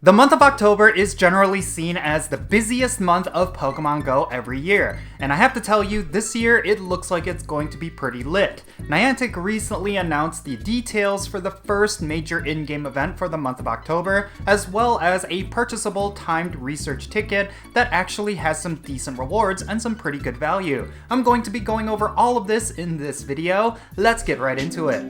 The month of October is generally seen as the busiest month of Pokémon Go every year, and I have to tell you, this year it looks like it's going to be pretty lit. Niantic recently announced the details for the first major in-game event for the month of October, as well as a purchasable timed research ticket that actually has some decent rewards and some pretty good value. I'm going to be going over all of this in this video. Let's get right into it.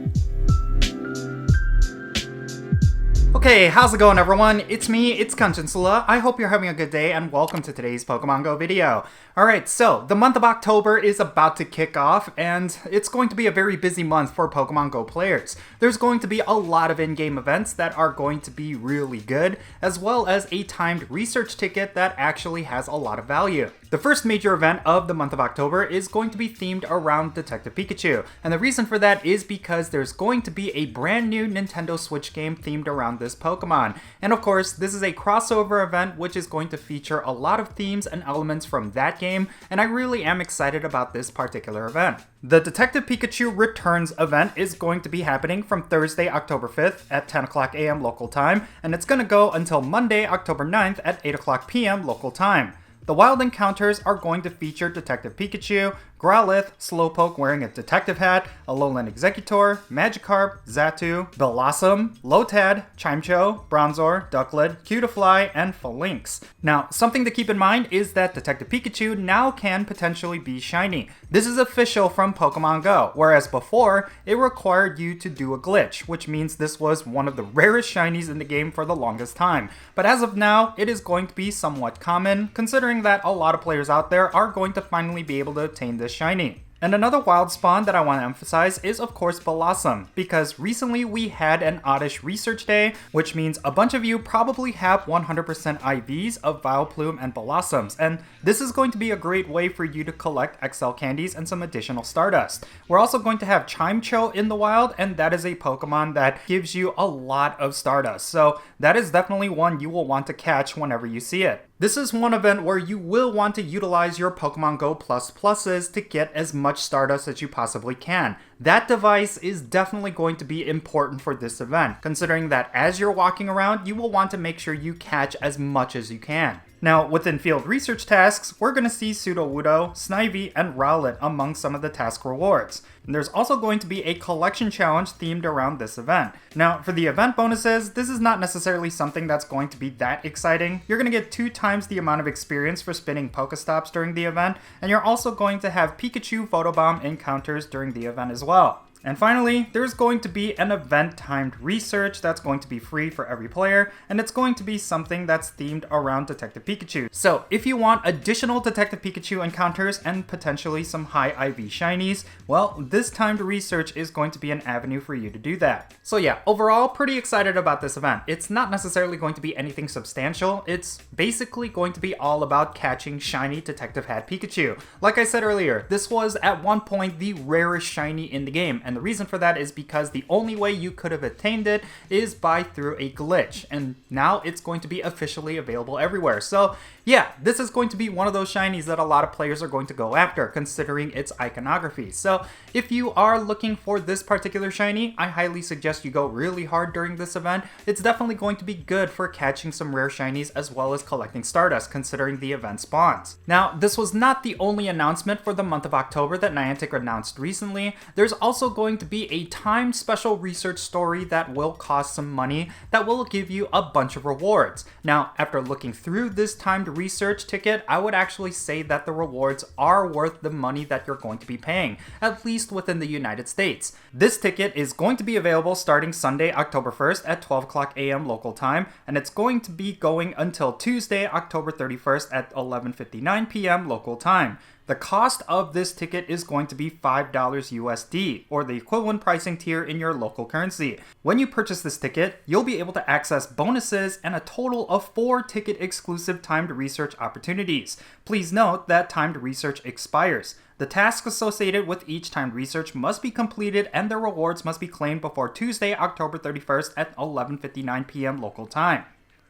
Okay, how's it going everyone? It's me, it's Jinsula. I hope you're having a good day and welcome to today's Pokemon Go video. Alright, so the month of October is about to kick off and it's going to be a very busy month for Pokemon Go players. There's going to be a lot of in-game events that are going to be really good, as well as a timed research ticket that actually has a lot of value. The first major event of the month of October is going to be themed around Detective Pikachu, and the reason for that is because there's going to be a brand new Nintendo Switch game themed around this Pokemon. And of course, this is a crossover event which is going to feature a lot of themes and elements from that game, and I really am excited about this particular event. The Detective Pikachu Returns event is going to be happening from Thursday, October 5th at 10 o'clock a.m. local time, and it's going to go until Monday, October 9th at 8 o'clock p.m. local time. The wild encounters are going to feature Detective Pikachu, Growlithe, Slowpoke wearing a detective hat, Alolan Exeggutor, Magikarp, Xatu, Bellossom, Lotad, Chimecho, Bronzor, Ducklett, Cutiefly, and Phalanx. Now, something to keep in mind is that Detective Pikachu now can potentially be shiny. This is official from Pokemon Go, whereas before, it required you to do a glitch, which means this was one of the rarest shinies in the game for the longest time. But as of now, it is going to be somewhat common, considering that a lot of players out there are going to finally be able to obtain this shiny. And another wild spawn that I want to emphasize is of course Bellossom, because recently we had an Oddish Research Day, which means a bunch of you probably have 100% IVs of Vileplume and Bellossoms, and this is going to be a great way for you to collect XL candies and some additional Stardust. We're also going to have Chimecho in the wild, and that is a Pokemon that gives you a lot of Stardust, so that is definitely one you will want to catch whenever you see it. This is one event where you will want to utilize your Pokemon Go pluses to get as much Stardust as you possibly can. That device is definitely going to be important for this event, considering that as you're walking around, you will want to make sure you catch as much as you can. Now, within field research tasks, we're going to see Sudowoodo, Snivy, and Rowlet among some of the task rewards. And there's also going to be a collection challenge themed around this event. Now, for the event bonuses, this is not necessarily something that's going to be that exciting. You're going to get 2 times the amount of experience for spinning Pokestops during the event, and you're also going to have Pikachu Photobomb encounters during the event as well. And finally, there's going to be an event-timed research that's going to be free for every player, and it's going to be something that's themed around Detective Pikachu. So if you want additional Detective Pikachu encounters and potentially some high IV shinies, well, this timed research is going to be an avenue for you to do that. So yeah, overall, pretty excited about this event. It's not necessarily going to be anything substantial. It's basically going to be all about catching shiny Detective Hat Pikachu. Like I said earlier, this was at one point the rarest shiny in the game, and the reason for that is because the only way you could have attained it is through a glitch, and now it's going to be officially available everywhere. So yeah, this is going to be one of those shinies that a lot of players are going to go after, considering its iconography. So if you are looking for this particular shiny, I highly suggest you go really hard during this event. It's definitely going to be good for catching some rare shinies as well as collecting Stardust, considering the event spawns. Now, this was not the only announcement for the month of October that Niantic announced recently. There's also going to be a timed special research story that will cost some money that will give you a bunch of rewards. Now, after looking through this timed research ticket, I would actually say that the rewards are worth the money that you're going to be paying, at least within the United States. This ticket is going to be available starting Sunday, October 1st at 12 o'clock a.m. local time, and it's going to be going until Tuesday, October 31st at 11:59 p.m. local time. The cost of this ticket is going to be $5 USD, or the equivalent pricing tier in your local currency. When you purchase this ticket, you'll be able to access bonuses and a total of 4 ticket-exclusive timed research opportunities. Please note that timed research expires. The tasks associated with each timed research must be completed and the rewards must be claimed before Tuesday, October 31st at 11:59 p.m. local time.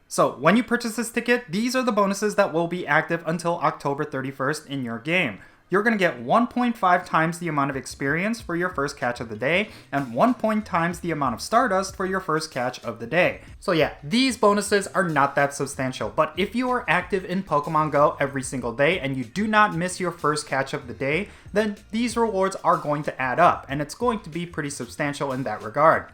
So when you purchase this ticket, these are the bonuses that will be active until October 31st in your game. you're going to get 1.5 times the amount of experience for your first catch of the day, and 1 times the amount of Stardust for your first catch of the day. So yeah, these bonuses are not that substantial, but if you are active in Pokemon Go every single day and you do not miss your first catch of the day, then these rewards are going to add up, and it's going to be pretty substantial in that regard.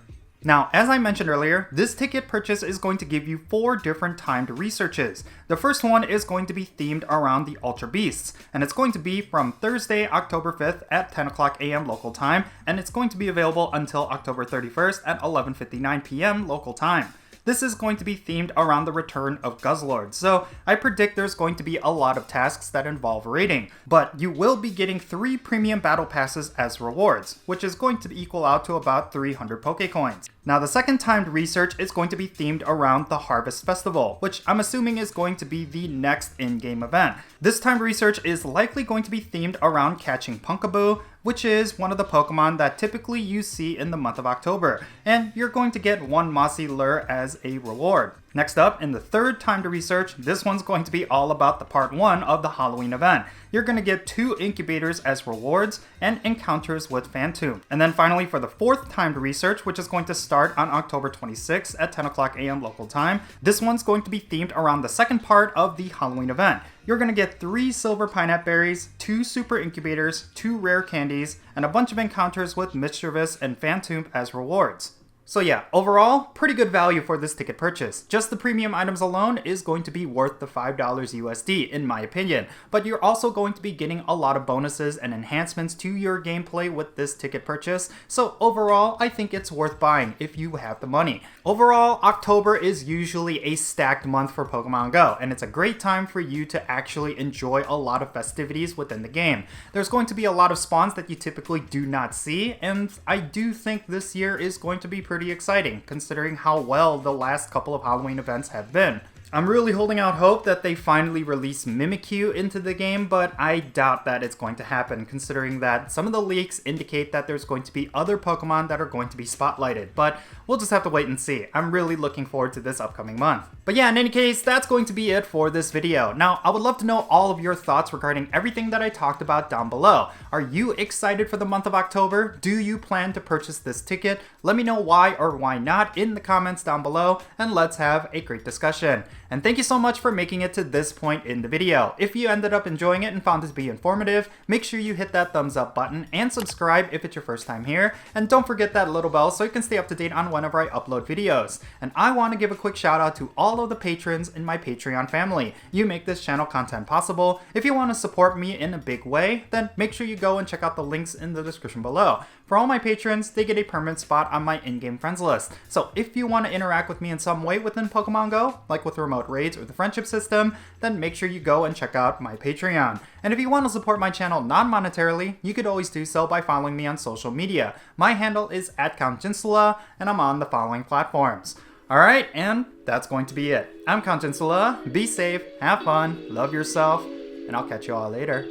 Now, as I mentioned earlier, this ticket purchase is going to give you 4 different timed researches. The first one is going to be themed around the Ultra Beasts, and it's going to be from Thursday, October 5th at 10 o'clock a.m. local time, and it's going to be available until October 31st at 11:59 p.m. local time. This is going to be themed around the return of Guzzlord, so I predict there's going to be a lot of tasks that involve raiding, but you will be getting 3 premium battle passes as rewards, which is going to equal out to about 300 Pokecoins. Now, the second timed research is going to be themed around the Harvest Festival, which I'm assuming is going to be the next in-game event. This timed research is likely going to be themed around catching Pumpkaboo, which is one of the Pokemon that typically you see in the month of October, and you're going to get 1 Mossy Lure as a reward. Next up, in the third timed research, this one's going to be all about the part 1 of the Halloween event. You're going to get 2 incubators as rewards and encounters with Phantom. And then finally, for the fourth timed research, which is going to start on October 26th at 10 o'clock a.m. local time, this one's going to be themed around the second part of the Halloween event. You're going to get 3 silver pineapple berries, 2 super incubators, 2 rare candies, and a bunch of encounters with Mischievous and Phantom as rewards. So yeah, overall, pretty good value for this ticket purchase. Just the premium items alone is going to be worth the $5 USD in my opinion, but you're also going to be getting a lot of bonuses and enhancements to your gameplay with this ticket purchase, so overall, I think it's worth buying if you have the money. Overall, October is usually a stacked month for Pokemon Go, and it's a great time for you to actually enjoy a lot of festivities within the game. There's going to be a lot of spawns that you typically do not see, and I do think this year is going to be pretty exciting, considering how well the last couple of Halloween events have been. I'm really holding out hope that they finally release Mimikyu into the game, but I doubt that it's going to happen, considering that some of the leaks indicate that there's going to be other Pokemon that are going to be spotlighted, but we'll just have to wait and see. I'm really looking forward to this upcoming month. But yeah, in any case, that's going to be it for this video. Now, I would love to know all of your thoughts regarding everything that I talked about down below. Are you excited for the month of October? Do you plan to purchase this ticket? Let me know why or why not in the comments down below, and let's have a great discussion. And thank you so much for making it to this point in the video. If you ended up enjoying it and found it to be informative, make sure you hit that thumbs up button and subscribe if it's your first time here. And don't forget that little bell so you can stay up to date on whenever I upload videos. And I want to give a quick shout out to all of the patrons in my Patreon family. You make this channel content possible. If you want to support me in a big way, then make sure you go and check out the links in the description below. For all my patrons, they get a permanent spot on my in-game friends list. So if you want to interact with me in some way within Pokemon Go, like with remote raids or the friendship system, then make sure you go and check out my Patreon. And if you want to support my channel non-monetarily, you could always do so by following me on social media. My handle is @Jinsula, and I'm on the following platforms. Alright, and that's going to be it. I'm Jinsula. Be safe, have fun, love yourself, and I'll catch you all later.